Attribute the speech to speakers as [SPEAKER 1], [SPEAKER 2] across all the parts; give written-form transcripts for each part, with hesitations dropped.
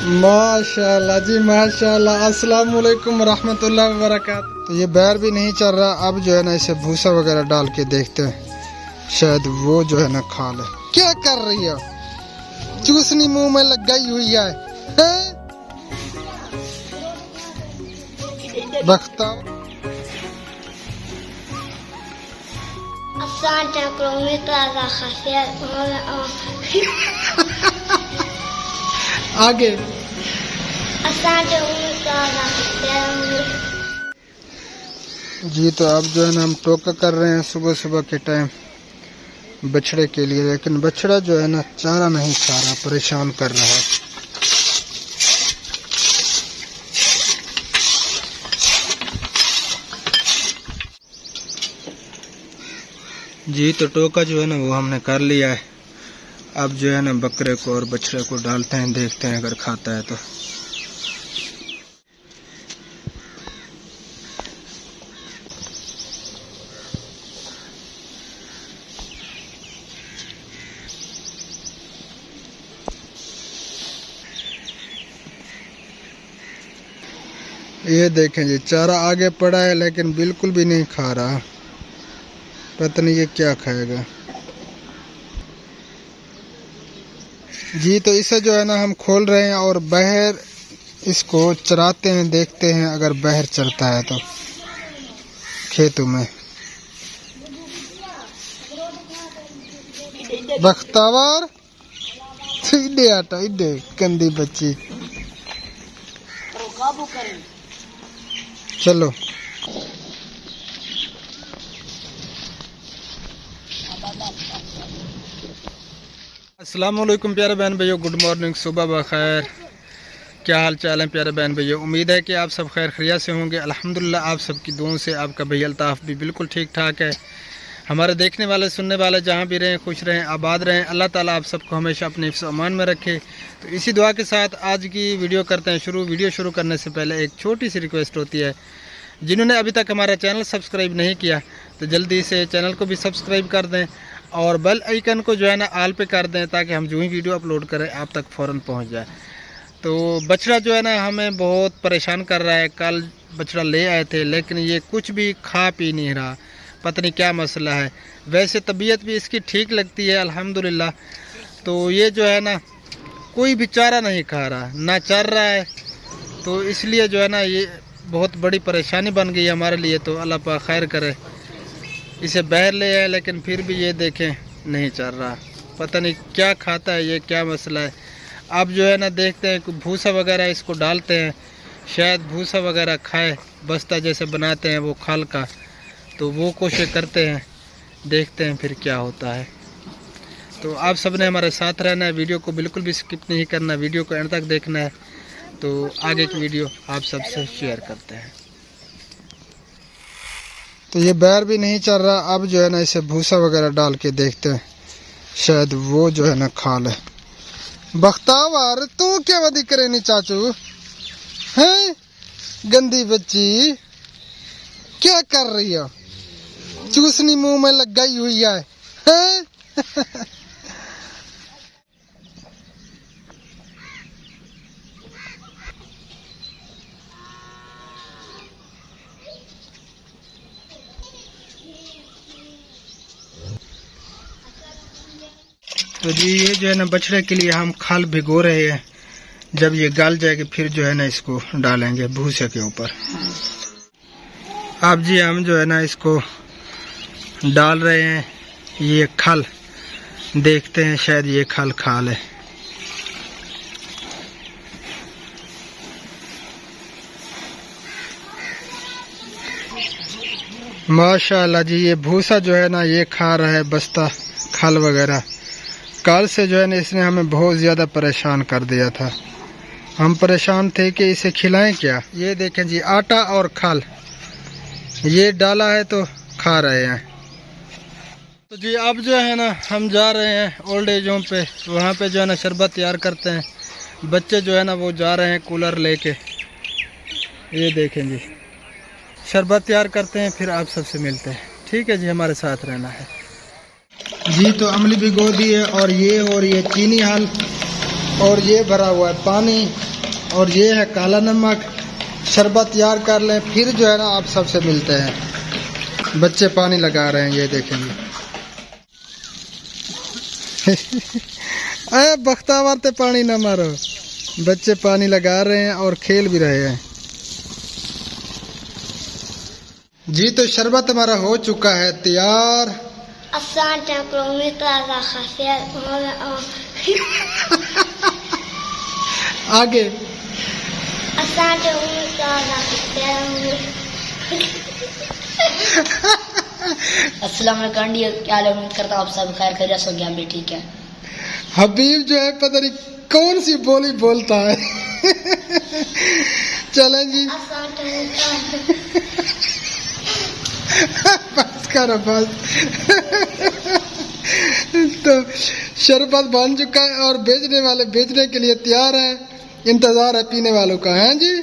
[SPEAKER 1] माशाल्लाह जी माशाल्लाह। अस्सलाम वालेकुम रहमतुल्लाहि व बरकातहू। तो ये बैर भी नहीं चल रहा। अब जो है ना इसे भूसा वगैरह डाल के देखते हैं, शायद वो जो है ना खा ले। क्या कर रही हो? चूसनी मुंह में लग गई हुई है, बख्ता। आगे जी। तो अब जो है ना हम टोका कर रहे हैं सुबह सुबह के टाइम बछड़े के लिए, लेकिन बछड़ा जो है ना चारा नहीं खा रहा, परेशान कर रहा है। जी तो टोका जो है ना वो हमने कर लिया है। अब जो है ना बकरे को और बछड़े को डालते हैं, देखते हैं अगर खाता है तो। ये देखें जी, चारा आगे पड़ा है लेकिन बिल्कुल भी नहीं खा रहा। पता नहीं ये क्या खाएगा। जी तो इसे जो है ना हम खोल रहे हैं और बाहर इसको चराते हैं, देखते हैं अगर बाहर चरता है तो खेतों में। बख्तावर इधे आटा, इधे गंदी बच्ची। चलो अस्सलाम वालेकुम प्यारे बहन भाइयों, गुड मॉर्निंग, सुबह बखैर। क्या हाल चाल है प्यारे बहन भाइयों? उम्मीद है कि आप सब खैर खैरियत से होंगे। अल्हम्दुलिल्लाह आप सबकी दुआओं से आपका भैया अल्ताफ़ भी बिल्कुल ठीक ठाक है। हमारे देखने वाले सुनने वाले जहाँ भी रहें खुश रहें, आबाद रहें। अल्लाह ताला आप सबको हमेशा अपने हिफ्ज़ अमान में रखे। तो इसी दुआ के साथ आज की वीडियो करते हैं शुरू। वीडियो शुरू करने से पहले एक छोटी सी रिक्वेस्ट होती है, जिन्होंने अभी तक हमारा चैनल सब्सक्राइब नहीं किया तो जल्दी से चैनल को भी सब्सक्राइब कर दें और बेल आइकन को जो है ना ऑल पे कर दें, ताकि हम जो ही वीडियो अपलोड करें आप तक फ़ौरन पहुंच जाए। तो बछड़ा जो है ना हमें बहुत परेशान कर रहा है। कल बछड़ा ले आए थे लेकिन ये कुछ भी खा पी नहीं रहा, पता नहीं क्या मसला है। वैसे तबीयत भी इसकी ठीक लगती है अल्हम्दुलिल्लाह। तो ये जो है ना कोई भी चारा नहीं खा रहा, ना चर रहा है। तो इसलिए जो है ना ये बहुत बड़ी परेशानी बन गई हमारे लिए। तो अल्लाह पाक खैर करे। इसे बाहर ले आए लेकिन फिर भी ये देखें नहीं चल रहा, पता नहीं क्या खाता है, ये क्या मसला है। अब जो है ना देखते हैं कि भूसा वगैरह इसको डालते हैं, शायद भूसा वगैरह खाए। बस्ता जैसे बनाते हैं वो खाल का, तो वो कोशिश करते हैं, देखते हैं फिर क्या होता है। तो आप सब ने हमारे साथ रहना है, वीडियो को बिल्कुल भी स्किप नहीं करना, वीडियो को एंड तक देखना है। तो आगे की वीडियो आप सबसे शेयर करते हैं। तो ये बैर भी नहीं चल रहा। अब जो है ना इसे भूसा वगैरह डाल के देखते हैं, शायद वो जो है ना खा ले। बख्तावर तू क्या वधी करे नहीं चाचू हैं? गंदी बच्ची क्या कर रही हो? चूसनी मुंह में लग गई हुई है, हैं? तो जी ये जो है ना बछड़े के लिए हम खाल भिगो रहे हैं। जब ये गल जाएगी फिर जो है ना इसको डालेंगे भूसे के ऊपर। अब जी हम जो है ना इसको डाल रहे हैं ये खल, देखते हैं शायद ये खल खा ले। माशाल्लाह जी, ये भूसा जो है ना ये खा रहा है, बस्ता खल वगैरह। कल से जो है ना इसने हमें बहुत ज़्यादा परेशान कर दिया था। हम परेशान थे कि इसे खिलाएं क्या। ये देखें जी आटा और खल ये डाला है तो खा रहे हैं। तो जी अब जो है ना हम जा रहे हैं ओल्ड एज होम पे, वहाँ पे जो है ना शरबत तैयार करते हैं। बच्चे जो है ना वो जा रहे हैं कूलर लेके। ये देखें जी शरबत तैयार करते हैं, फिर आप सबसे मिलते हैं। ठीक है जी, हमारे साथ रहना है जी। तो अमली भिगो दी है और ये चीनी हाल और ये भरा हुआ है पानी, और ये है काला नमक। शरबत तैयार कर लें, फिर जो है ना आप सबसे मिलते हैं। बच्चे पानी लगा रहे हैं, ये देखेंगे। अरे बख्तावर ते पानी ना मारो। बच्चे पानी लगा रहे हैं और खेल भी रहे हैं। जी तो शरबत हमारा हो चुका है तैयार। आगे
[SPEAKER 2] अस्सलाम वालेकुम, क्या हाल है? उम्मीद करता हूँ आप सब खैर खैरियत से होंगे, हम भी ठीक है।
[SPEAKER 1] हबीब जो है पता नहीं कौन सी बोली बोलता है। चलें जी, बस करो बस। तो शरबत बन चुका है और बेचने वाले बेचने के लिए तैयार हैं। इंतजार है पीने वालों का, है जी।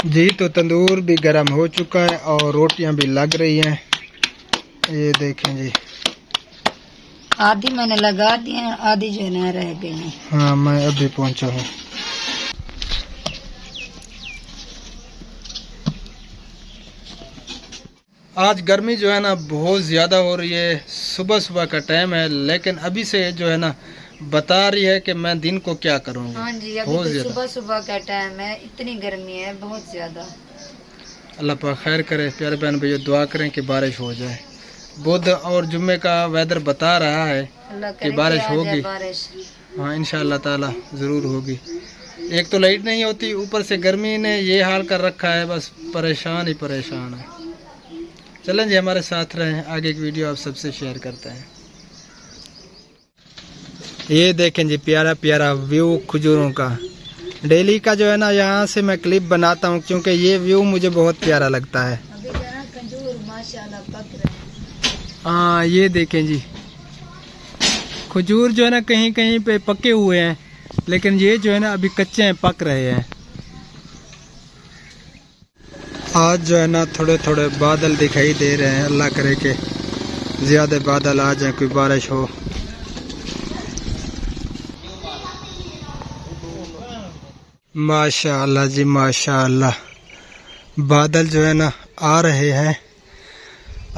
[SPEAKER 1] जी तो तंदूर भी गर्म हो चुका है और रोटियां भी लग रही हैं, ये देखें जी।
[SPEAKER 2] आधी मैंने लगा दी है, आधी जो है ना रह गई है।
[SPEAKER 1] हाँ मैं अभी पहुंचा हूँ। आज गर्मी जो है ना बहुत ज़्यादा हो रही है। सुबह सुबह का टाइम है, लेकिन अभी से जो है ना बता रही है कि मैं दिन को क्या करूँगी।
[SPEAKER 2] हाँ जी, अभी तो सुबह सुबह का टाइम है, इतनी गर्मी है बहुत ज़्यादा।
[SPEAKER 1] अल्लाह पाक खैर करे। प्यारे बहन भैया दुआ करें कि बारिश हो जाए। बुध और जुम्मे का वेदर बता रहा है कि बारिश होगी। हाँ इंशाअल्लाह ताला ज़रूर होगी। एक तो लाइट नहीं होती, ऊपर से गर्मी ने ये हाल कर रखा है, बस परेशान ही परेशान है। चलें जी हमारे साथ रहें, आगे की वीडियो आप सबसे शेयर करते हैं। ये देखें जी प्यारा प्यारा व्यू खजूरों का। डेली का जो है ना यहाँ से मैं क्लिप बनाता हूँ, क्योंकि ये व्यू मुझे बहुत प्यारा लगता है। हाँ ये देखें जी, खजूर जो है ना कहीं कहीं पे पके हुए हैं, लेकिन ये जो है ना अभी कच्चे हैं, पक रहे हैं। आज जो है ना थोड़े थोड़े बादल दिखाई दे रहे हैं। अल्लाह करे कि ज़्यादा बादल आ जाए, कोई बारिश हो। माशाअल्लाह जी माशाअल्लाह, बादल जो है ना आ रहे हैं।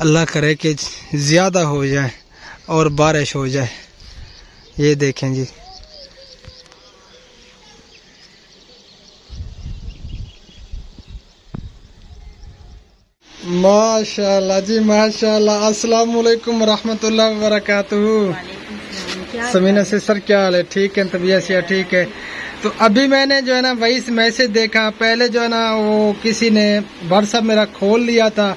[SPEAKER 1] अल्लाह करे कि ज़्यादा हो जाए और बारिश हो जाए। ये देखें जी, माशाअल्लाह जी माशाअल्लाह। अस्सलाम वालेकुम रहमतुल्लाहि व बरकातुहू। समीना सिस्टर क्या हाल है? ठीक है, तबीयत से ठीक है। तो अभी मैंने जो है ना वही मैसेज देखा। पहले जो है ना वो किसी ने व्हाट्सएप मेरा खोल लिया था,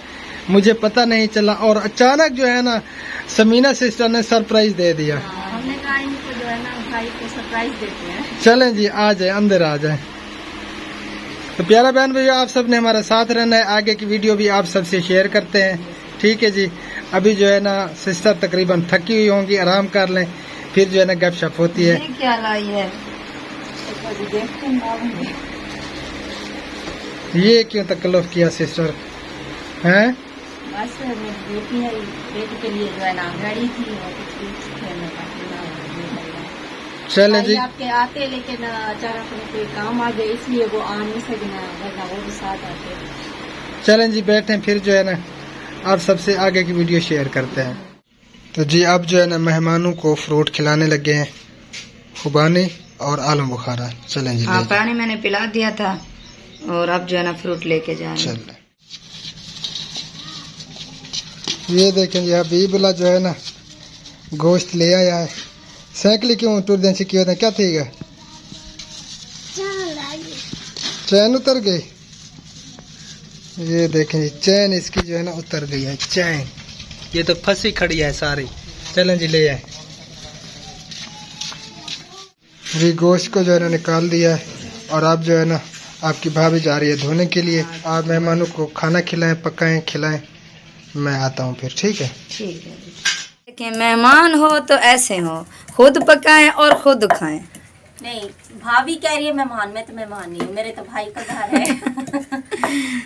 [SPEAKER 1] मुझे पता नहीं चला, और अचानक जो है ना समीना सिस्टर ने सरप्राइज दे दिया।
[SPEAKER 2] हमने कहा इनको जो है ना भाई को सरप्राइज देते हैं।
[SPEAKER 1] चलें जी आ जाए, अंदर आ जाए। तो प्यारा बहन भैया आप सब ने हमारा साथ रहना है, आगे की वीडियो भी आप सबसे शेयर करते हैं, ठीक है जी। अभी जो है ना सिस्टर तकरीबन थकी हुई होंगी, आराम कर लें, फिर जो है ना गपशप होती है।
[SPEAKER 2] ये क्या लाई है?
[SPEAKER 1] ये क्यों तकल्लुफ किया सिस्टर हैं?
[SPEAKER 2] बस बेटी है, बेटी के लिए जो है ना गाड़ी थी और कुछ
[SPEAKER 1] चले जी,
[SPEAKER 2] आपके आते, लेकिन अचानक कोई काम आ गया इसलिए वो आ नहीं सके ना, वरना वो भी साथ आते।
[SPEAKER 1] चलें जी बैठें, फिर जो है ना आप सबसे आगे की वीडियो शेयर करते हैं। तो जी अब जो है ना मेहमानों को फ्रूट खिलाने लगे हैं, खुबानी और आलू बुखारा। चलें जी।
[SPEAKER 2] हाँ पानी मैंने पिला दिया था और अब जो है ना फ्रूट लेके जाए।
[SPEAKER 1] चल ये देखें जी हबीबुल्लाह जो है ना गोश्त ले आया है। साइकिल क्यों टूट दें सिक्की होते क्या थी? चैन उतर गई। ये देखें जी चैन इसकी जो है ना उतर गई है चैन, ये तो फंसी खड़ी है सारी। चलें जी ले आए जी। गोश्त को जो है ना निकाल दिया है और अब जो है ना आपकी भाभी जा रही है धोने के लिए। आप मेहमानों को खाना खिलाएं, पकाएं, खिलाएं, मैं आता हूँ फिर। ठीक है,
[SPEAKER 2] ठीक है। देखिए मेहमान हो तो ऐसे हो, खुद पकाएं और खुद खाएं।
[SPEAKER 3] नहीं, भाभी कह रही है मेहमान, मैं तो मेहमान नहीं हूँ, मेरे तो भाई का घर है।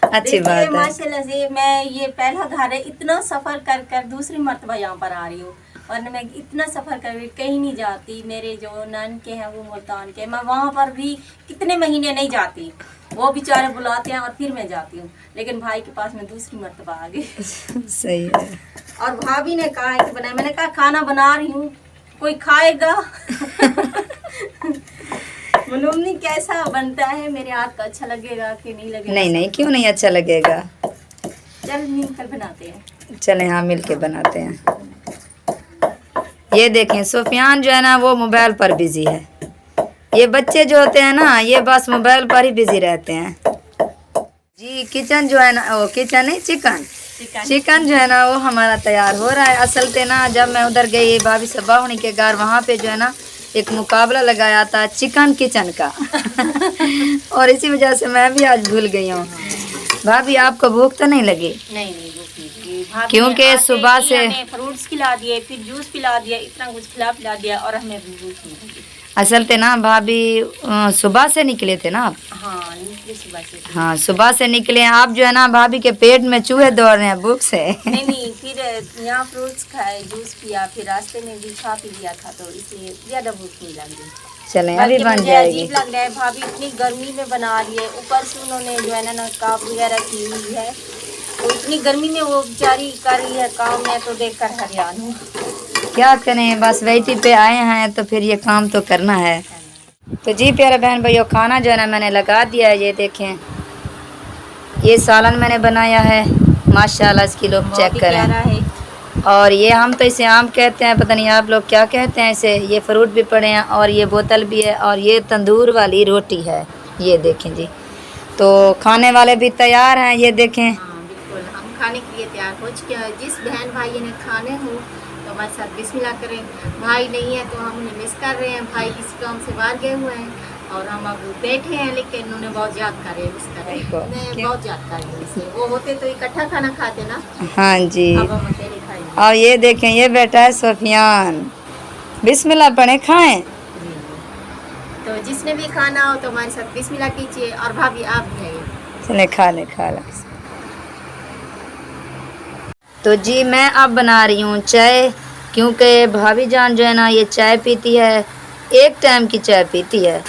[SPEAKER 2] अच्छी बात है।
[SPEAKER 3] माशाल्लाह से मैं ये पहला घर है, इतना सफर कर कर दूसरी मर्तबा यहाँ पर आ रही हूँ। और मैं इतना सफ़र कर कहीं नहीं जाती। मेरे जो नानके हैं वो मुल्तान के, मैं वहाँ पर भी कितने महीने नहीं जाती, वो बेचारे बुलाते हैं और फिर मैं जाती हूँ। लेकिन भाई के पास मैं दूसरी मर्तबा आ गई।
[SPEAKER 4] सही है।
[SPEAKER 3] और भाभी ने कहा है कि बनाए, मैंने कहा खाना बना रही हूँ, कोई खाएगा? मालूम नहीं कैसा बनता है, मेरे हाथ का अच्छा लगेगा कि नहीं लगेगा।
[SPEAKER 4] नहीं नहीं, क्यों नहीं अच्छा लगेगा।
[SPEAKER 3] चल मिलकर बनाते हैं।
[SPEAKER 4] चले हाँ मिल के बनाते हैं। ये देखें सुफियान जो है ना वो मोबाइल पर बिजी है। ये बच्चे जो होते हैं ना ये बस मोबाइल पर ही बिजी रहते हैं। जी किचन जो है ना, वो किचन नहीं चिकन जो है ना वो हमारा तैयार हो रहा है। असल पे ना जब मैं उधर गई भाभी सबा होने के घर, वहाँ पे जो है ना एक मुकाबला लगाया था चिकन किचन का और इसी वजह से मैं भी आज भूल गई हूँ। भाभी आपको भूख तो नहीं लगी?
[SPEAKER 3] नहीं नहीं भूख नहीं लगी। भाभी
[SPEAKER 4] क्योंकि
[SPEAKER 3] ने आके
[SPEAKER 4] सुबह से
[SPEAKER 3] हमें फ्रूट्स खिला दिए, फिर जूस पिला दिया, इतना कुछ पिला दिया और हमें भी भूख नहीं लगी।
[SPEAKER 4] असल पे ना भाभी सुबह से निकले थे ना आप?
[SPEAKER 3] हाँ निकले सुबह से।
[SPEAKER 4] हाँ सुबह से निकले आप जो है ना भाभी के पेट में चूहे दौड़ रहे हैं भूख से।
[SPEAKER 3] नहीं फिर यहाँ फ्रूट्स खाए, जूस पिया, फिर रास्ते में भी खा पी लिया था, तो इसलिए ज्यादा भूख नहीं लगी।
[SPEAKER 4] चलें अभी
[SPEAKER 3] बल्कि
[SPEAKER 4] बन
[SPEAKER 3] मुझे
[SPEAKER 4] जाएगी।
[SPEAKER 3] अजीब लग रहा है, भाभी इतनी गर्मी में बना रही है, ऊपर से उन्होंने जो है ना नकाब वगैरह की हुई है, तो इतनी गर्मी में वो बेचारी कर रही है काम, मैं तो देख कर हैरान हूँ।
[SPEAKER 4] क्या करें, बस वेटी पे आए हैं तो फिर ये काम तो करना है। तो जी प्यारे बहन भाइयों खाना जो है ना मैंने लगा दिया है। ये देखें ये सालन मैंने बनाया है माशाल्लाह, इसकी लोग चेक करें।
[SPEAKER 3] है।
[SPEAKER 4] और ये हम तो इसे आम कहते हैं, पता नहीं आप लोग क्या कहते हैं इसे। ये फ्रूट भी पड़े हैं और ये बोतल भी है और ये तंदूर वाली रोटी है। ये देखें जी, तो खाने वाले भी तैयार हैं। ये देखें
[SPEAKER 3] हाँ बिल्कुल हम खाने के लिए तैयार हो चुके हैं। जिस बहन भाई ने खाने हो तो हमारे साथ बिस्मिल्लाह करें। भाई नहीं है तो हम उन्हें मिस कर रहे हैं, भाई किसी काम से बाहर गए हुए हैं और हम अब बैठे हैं, लेकिन उन्होंने बहुत याद कर रहे हैं, मिस कर रहे हैं, उन्हें बहुत याद कर रहे हैं इसे। वो होते तो इकट्ठा खाना खाते ना।
[SPEAKER 4] हाँ जी।
[SPEAKER 3] अब हम अकेले खाएंगे।
[SPEAKER 4] और ये देखें ये बेटा है सुफियान, बिस्मिल्लाह पढ़े खाएं।
[SPEAKER 3] तो जिसने भी खाना हो तो हमारे साथ बिस्मिल्लाह कीजिए। और भाभी आप भी आइए।
[SPEAKER 4] चले खा ले। तो जी मैं अब बना रही हूँ चाय, क्योंकि भाभी जान जो है ना ये चाय पीती है, एक टाइम की चाय पीती है।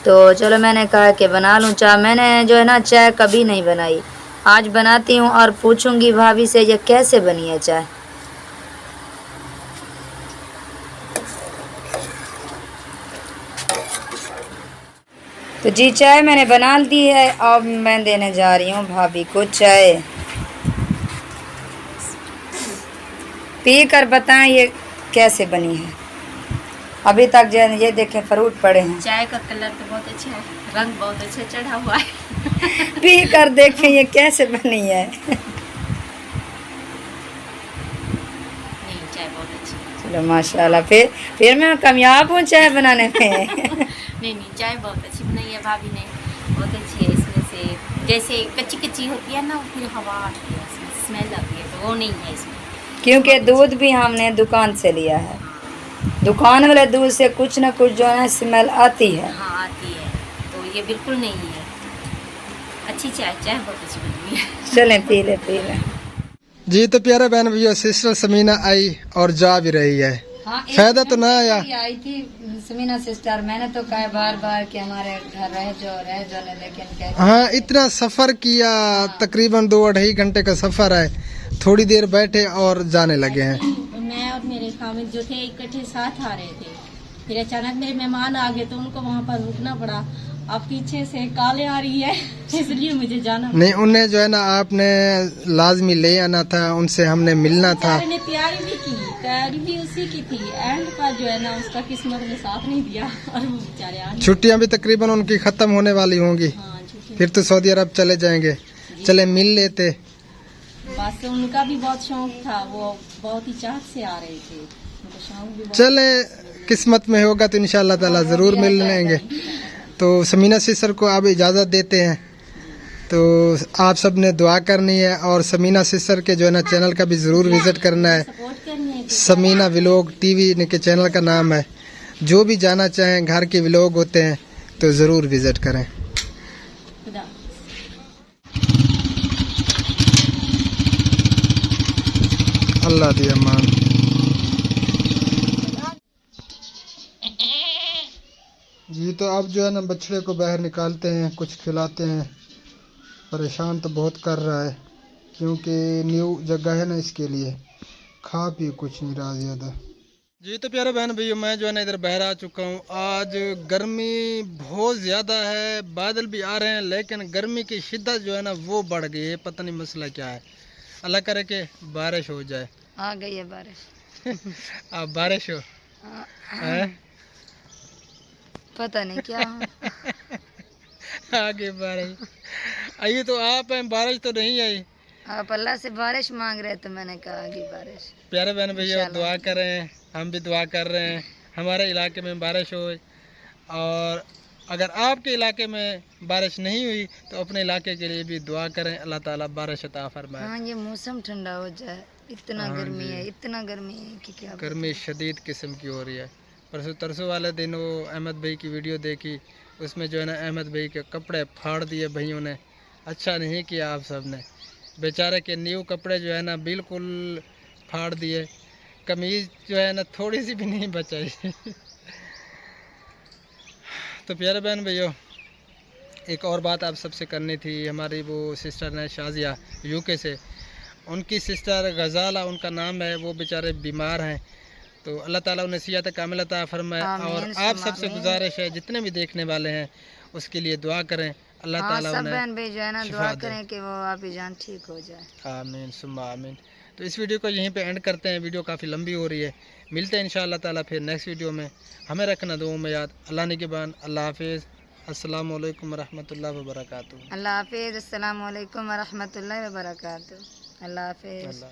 [SPEAKER 4] तो चलो मैंने कहा कि बना लूँ चाय। मैंने जो है ना चाय कभी नहीं बनाई, आज बनाती हूँ और पूछूंगी भाभी से ये कैसे बनी है चाय। तो जी चाय मैंने बना दी है, अब मैं देने जा रही हूँ भाभी को चाय। पी कर बताएं ये कैसे बनी है। अभी तक जो है ये देखें फ्रूट पड़े हैं।
[SPEAKER 3] चाय का कलर तो बहुत अच्छा है, रंग बहुत अच्छा चढ़ा हुआ है।
[SPEAKER 4] पी कर देखें ये कैसे बनी है।
[SPEAKER 3] नहीं चाय बहुत अच्छी है।
[SPEAKER 4] चलो माशाल्लाह, फिर मैं कामयाब हूँ चाय बनाने में।
[SPEAKER 3] नहीं चाय बहुत अच्छी बनाई है भाभी ने, बहुत अच्छी है। इसमें से जैसे कच्ची कच्ची होती है ना, फिर हवा आती है, इसमें स्मेल आती है, तो वो नहीं है इसमें। क्योंकि
[SPEAKER 4] दूध भी हमने दुकान से लिया है, दुकान वाले दूध से कुछ ना कुछ जो है स्मेल आती है।
[SPEAKER 3] हाँ आती है, तो ये बिल्कुल नहीं है। अच्छी चाय बहुत अच्छी बनी है।
[SPEAKER 4] चलें पी ले।
[SPEAKER 1] जी तो प्यारे बहन भैया सिस्टर समीना आई और जा भी रही है। फायदा तो ना आया।
[SPEAKER 4] आई थी समीना सिस्टर, मैंने तो कहा बार बार कि हमारे घर रह जो ने, लेकिन
[SPEAKER 1] हाँ इतना सफ़र किया, तकरीबन 2-2.5 घंटे का सफ़र है, थोड़ी देर बैठे और जाने लगे हैं।
[SPEAKER 2] मैं और मेरे खामिद जो थे इकट्ठे साथ आ रहे थे, फिर अचानक मेरे मेहमान आ गए तो उनको वहाँ पर रुकना पड़ा। अब पीछे से काले आ रही है इसलिए मुझे जाना
[SPEAKER 1] नहीं उन्हें जो है ना आपने लाजमी ले आना था, उनसे हमने मिलना था।
[SPEAKER 2] ने तैयारी भी की, तैयारी भी उसी की थी, एंड पर जो है ना उसका किस्मत ने साथ नहीं दिया और वो बेचारे आ नहीं।
[SPEAKER 1] छुट्टियां भी तकरीबन उनकी ख़त्म होने वाली होंगी,
[SPEAKER 2] हाँ, छुट्टी
[SPEAKER 1] फिर तो सऊदी अरब चले जाएंगे। चले मिल लेते।
[SPEAKER 2] बस उनका भी बहुत शौक था, वो बहुत ही चाहत से आ रहे थे, उनका शौक भी बहुत।
[SPEAKER 1] चले किस्मत में होगा तो इंशाल्लाह ताला ज़रूर मिल लेंगे। तो समीना सिस्टर को अब इजाज़त देते हैं। तो आप सब ने दुआ करनी है और समीना सिस्टर के जो है ना चैनल का भी ज़रूर विज़िट करना है।
[SPEAKER 2] सपोर्ट करनी है।
[SPEAKER 1] समीना व्लॉग टीवी इनके चैनल का नाम है। जो भी जाना चाहें, घर के व्लॉग होते हैं तो ज़रूर विज़िट करें।
[SPEAKER 2] खुदा।
[SPEAKER 1] अल्लाह दी अमान। जी तो अब जो है ना बछड़े को बाहर निकालते हैं, कुछ खिलाते हैं। परेशान तो बहुत कर रहा है क्योंकि न्यू जगह है ना, इसके लिए खा पी कुछ नहीं रहा ज़्यादा। जी तो प्यारे बहन भैया, मैं जो है ना इधर बाहर आ चुका हूँ। आज गर्मी बहुत ज़्यादा है, बादल भी आ रहे हैं लेकिन गर्मी की शिद्दत जो है ना वो बढ़ गई है। पता नहीं मसला क्या है। अल्लाह करे कि बारिश हो जाए।
[SPEAKER 4] आ गई है बारिश।
[SPEAKER 1] अब बारिश हो है?
[SPEAKER 4] पता नहीं क्या हो।
[SPEAKER 1] आगे बारिश आई तो आप हैं, बारिश तो नहीं आई।
[SPEAKER 4] आप अल्लाह से बारिश मांग रहे तो मैंने कहा आगे बारिश।
[SPEAKER 1] प्यारे बहन भैया दुआ करें, हम भी दुआ कर रहे हैं हमारे इलाके में बारिश हो। और अगर आपके इलाके में बारिश नहीं हुई तो अपने इलाके के लिए भी दुआ करें, अल्लाह ताला बारिश अता फरमाए।
[SPEAKER 4] हाँ, ये मौसम ठंडा हो जाए। इतना गर्मी है, इतना गर्मी है कि क्या
[SPEAKER 1] गर्मी शदीद किस्म की हो रही है। तरसों वाले दिन वो अहमद भाई की वीडियो देखी, उसमें जो है ना अहमद भाई के कपड़े फाड़ दिए भाइयों ने। अच्छा नहीं किया आप सब ने, बेचारे के न्यू कपड़े जो है ना बिल्कुल फाड़ दिए। कमीज़ जो है ना थोड़ी सी भी नहीं बचाई। तो प्यारे बहन भैया, एक और बात आप सबसे करनी थी। हमारी वो सिस्टर ने शाजिया यूके से, उनकी सिस्टर गज़ाला उनका नाम है, वो बेचारे बीमार हैं। तो अल्लाह ताला उन्हें सेहत कामिल अता फरमाए। और आप सबसे गुजारिश है जितने भी देखने वाले हैं उसके लिए दुआ करें, अल्लाह ताला
[SPEAKER 4] सब
[SPEAKER 1] उन्हें
[SPEAKER 4] बहन भाई जो है ना दुआ करें कि वो आप जान ठीक हो जाए।
[SPEAKER 1] आमीन सुम्मा आमीन। तो इस वीडियो को यहीं पे एंड करते हैं, वीडियो काफ़ी लंबी हो रही है। मिलते हैं इंशाअल्लाह ताला फिर नेक्स्ट वीडियो में। हमें रखना दुआ में याद। अल्लाह निगहबान। अल्लाह हाफिज़। अस्सलामु अलैकुम वरहमतुल्लाहि वबरकातुहू।
[SPEAKER 4] अल्लाह हाफिज़। अस्सलामु अलैकुम वरहमतुल्लाहि वबरकातुहू। अल्लाह हाफिज़।